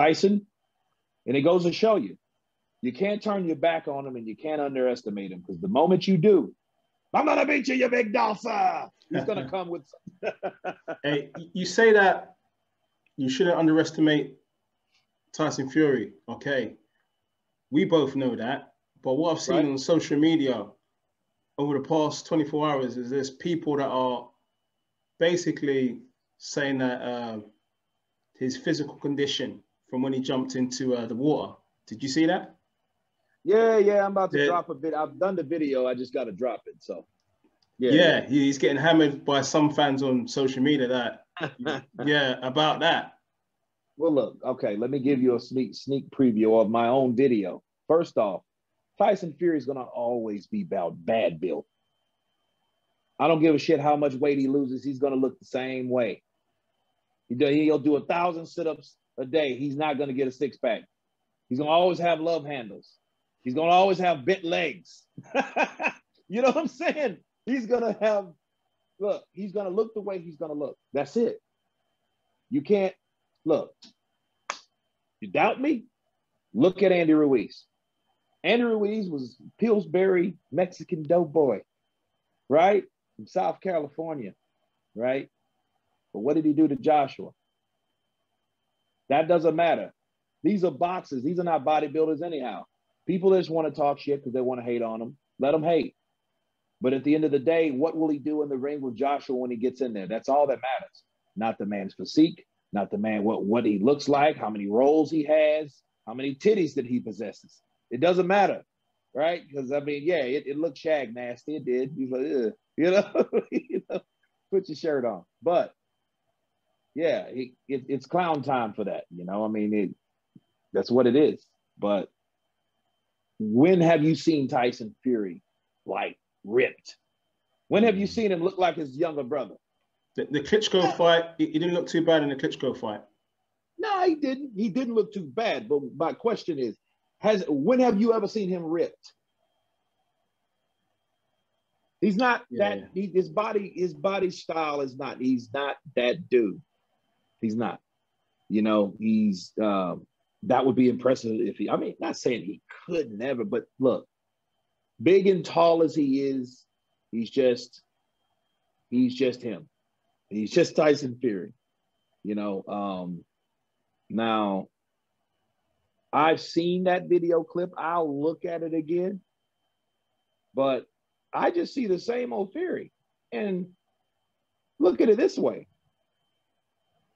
Tyson, and it goes to show you, you can't turn your back on him and you can't underestimate him, because the moment you do, I'm going to beat you, you big dolphin. He's going to come with Hey, you say that you shouldn't underestimate Tyson Fury. Okay. We both know that. But what I've seen on social media over the past 24 hours is there's people that are basically saying that his physical condition from when he jumped into the water. Did you see that? Yeah, I'm about to drop a bit. I've done the video. I just got to drop it. So, yeah, he's getting hammered by some fans on social media about that. Well, look, okay, let me give you a sneak preview of my own video. First off, Tyson Fury is going to always be about bad build. I don't give a shit how much weight he loses. He's going to look the same way. He'll do 1,000 sit-ups a day. He's not going to get a six-pack. He's going to always have love handles. He's going to always have bent legs. You know what I'm saying? He's going to have, he's going to look the way he's going to look. That's it. You can't, look, you doubt me? Look at Andy Ruiz. Andy Ruiz was Pillsbury Mexican doughboy, right? From South California, right? But what did he do to Joshua? That doesn't matter. These are boxers. These are not bodybuilders anyhow. People just want to talk shit because they want to hate on him. Let them hate. But at the end of the day, what will he do in the ring with Joshua when he gets in there? That's all that matters. Not the man's physique, not the man, what he looks like, how many rolls he has, how many titties that he possesses. It doesn't matter, right? Because, I mean, yeah, it looked shag nasty. It did. He's like, ugh. Put your shirt on. But, yeah, it's clown time for that. I mean, that's what it is. But when have you seen Tyson Fury, like, ripped? When have you seen him look like his younger brother? The Klitschko fight, he didn't look too bad in the Klitschko fight. No, he didn't. He didn't look too bad. But my question is, when have you ever seen him ripped? He's not that. His body style is not. He's not that dude. He's not. He's that would be impressive if he. I mean, not saying he could never, but look, big and tall as he is, he's just him. He's just Tyson Fury. Now, I've seen that video clip. I'll look at it again. But I just see the same old Fury. And look at it this way.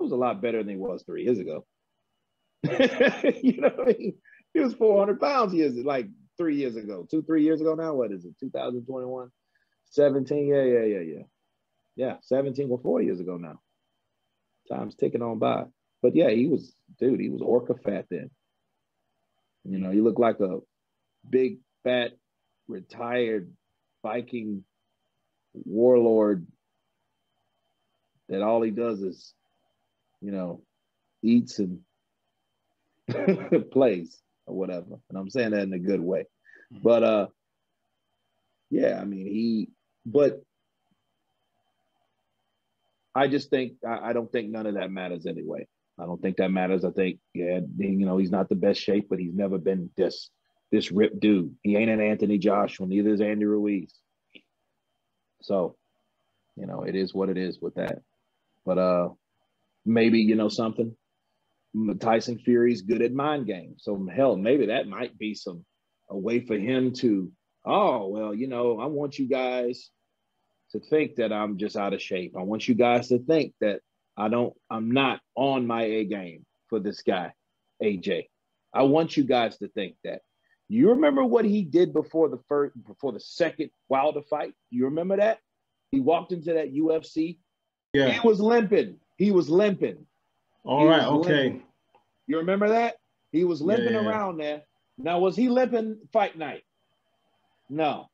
It was a lot better than he was 3 years ago. You know what I mean? He was 400 pounds like 3 years ago. 3 years ago now? What is it? 2021? 17? Yeah, 17 or 4 years ago now. Time's ticking on by. But yeah, he was orca fat then. He looked like a big, fat, retired Viking warlord that all he does is, eats and plays or whatever. And I'm saying that in a good way. But yeah, I mean, but I just think, I don't think none of that matters anyway. I don't think that matters. I think, he's not the best shape, but he's never been this ripped dude. He ain't an Anthony Joshua, neither is Andy Ruiz. So, it is what it is with that. But maybe, something, Tyson Fury's good at mind games. So hell, maybe that might be a way for him to, I want you guys to think that I'm just out of shape. I want you guys to think that I'm not on my A game for this guy, AJ. I want you guys to think that. You remember what he did before the second Wilder fight? You remember that? He walked into that UFC. Yeah. He was limping. All right, okay. Limping. You remember that? He was limping around there. Now, was he limping fight night? No.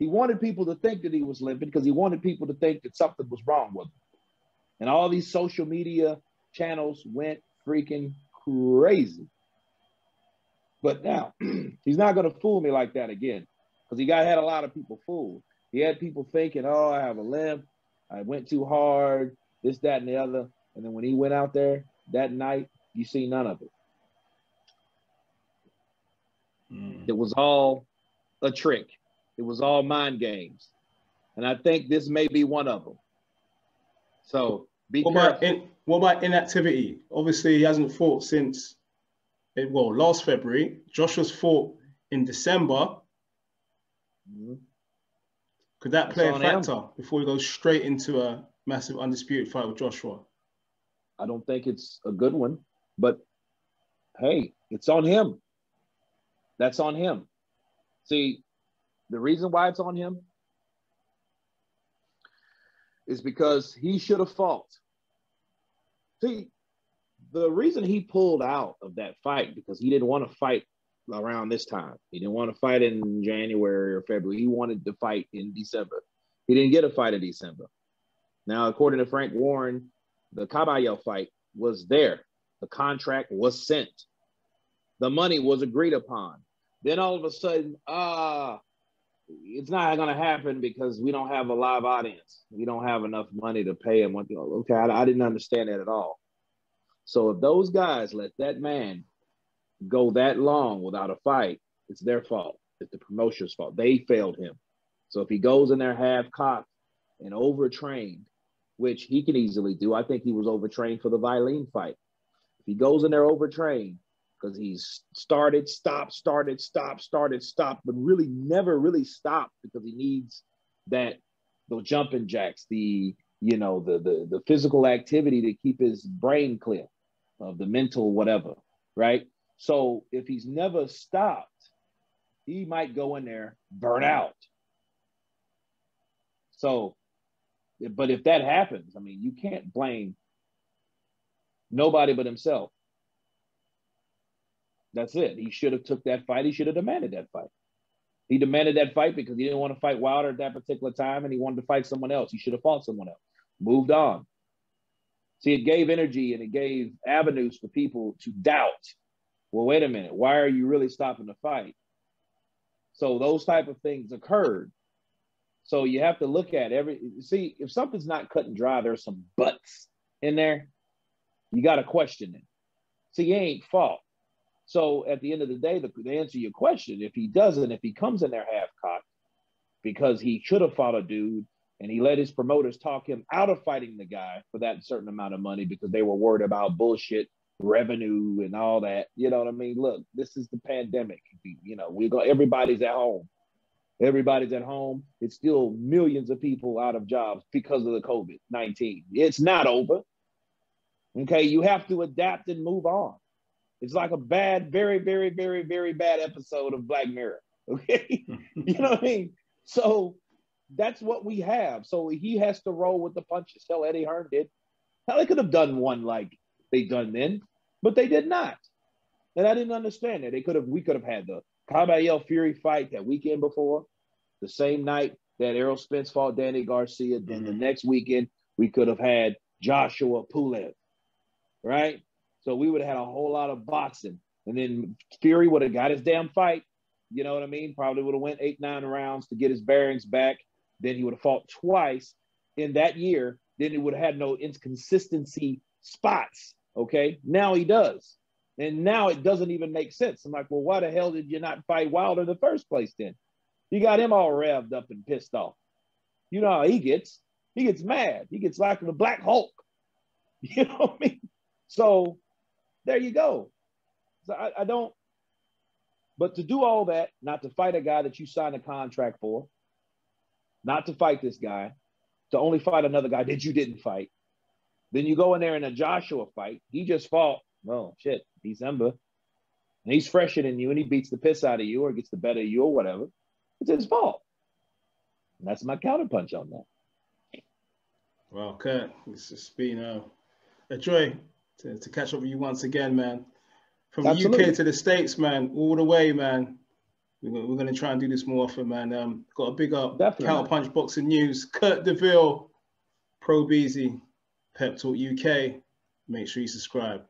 He wanted people to think that he was limping because he wanted people to think that something was wrong with him. And all these social media channels went freaking crazy. But now, he's not going to fool me like that again, because he had a lot of people fooled. He had people thinking, I have a limp, I went too hard, this, that, and the other. And then when he went out there that night, you see none of it. It was all a trick. It was all mind games. And I think this may be one of them. So be careful. What about inactivity? Obviously, he hasn't fought since, last February. Joshua's fought in December. Could that play a factor before he goes straight into a massive undisputed fight with Joshua? I don't think it's a good one, but hey, it's on him. That's on him. See, the reason why it's on him is because he should have fought. See, the reason he pulled out of that fight because he didn't want to fight around this time. He didn't want to fight in January or February. He wanted to fight in December. He didn't get a fight in December. Now, according to Frank Warren, the Caballero fight was there. The contract was sent. The money was agreed upon. Then all of a sudden, it's not going to happen because we don't have a live audience. We don't have enough money to pay him. Okay, I didn't understand that at all. So if those guys let that man go that long without a fight, it's their fault. It's the promoter's fault. They failed him. So if he goes in there half-cocked and overtrained, which he can easily do, I think he was overtrained for the Vilene fight. If he goes in there overtrained, because he's started, stopped, but really never really stopped because he needs the jumping jacks, the physical activity to keep his brain clear of the mental whatever, right? So if he's never stopped, he might go in there, burn out. So, but if that happens, I mean, you can't blame nobody but himself. That's it. He should have took that fight. He should have demanded that fight. He demanded that fight because he didn't want to fight Wilder at that particular time and he wanted to fight someone else. He should have fought someone else. Moved on. See, it gave energy and it gave avenues for people to doubt. Well, wait a minute. Why are you really stopping the fight? So those type of things occurred. So you have to look at see, if something's not cut and dry, there's some buts in there. You got to question it. See, he ain't fought. So at the end of the day, to answer your question, if he comes in there half-cocked because he should have fought a dude and he let his promoters talk him out of fighting the guy for that certain amount of money because they were worried about bullshit revenue and all that. You know what I mean? Look, this is the pandemic. Everybody's at home. Everybody's at home. It's still millions of people out of jobs because of the COVID-19. It's not over. Okay, you have to adapt and move on. It's like a bad, very, very, very, very bad episode of Black Mirror. Okay, you know what I mean? So that's what we have. So he has to roll with the punches. Hell, Eddie Hearn did. Hell, they could have done one like they done then, but they did not. And I didn't understand that. We could have had the Caballero Fury fight that weekend before, the same night that Errol Spence fought Danny Garcia. Then the next weekend we could have had Joshua Pulev, right? So we would have had a whole lot of boxing. And then Fury would have got his damn fight. You know what I mean? Probably would have went 8-9 rounds to get his bearings back. Then he would have fought twice in that year. Then he would have had no inconsistency spots. Okay? Now he does. And now it doesn't even make sense. I'm like, well, why the hell did you not fight Wilder in the first place then? You got him all revved up and pissed off. You know how he gets. He gets mad. He gets like the Black Hulk. You know what I mean? So there you go. So I don't, but to do all that, not to fight a guy that you signed a contract for, not to fight this guy, to only fight another guy that you didn't fight. Then you go in there in a Joshua fight. He just fought, December. And he's fresher than you and he beats the piss out of you or gets the better of you or whatever. It's his fault. And that's my counterpunch on that. Well, Kurt, it's just been a joy to catch up with you once again, man. From Absolutely. The UK to the States, man, all the way, man. We're going to try and do this more often, man. Got a big up Counterpunch Boxing News. Kurt Deville, Pro Beezy, Pep Talk UK. Make sure you subscribe.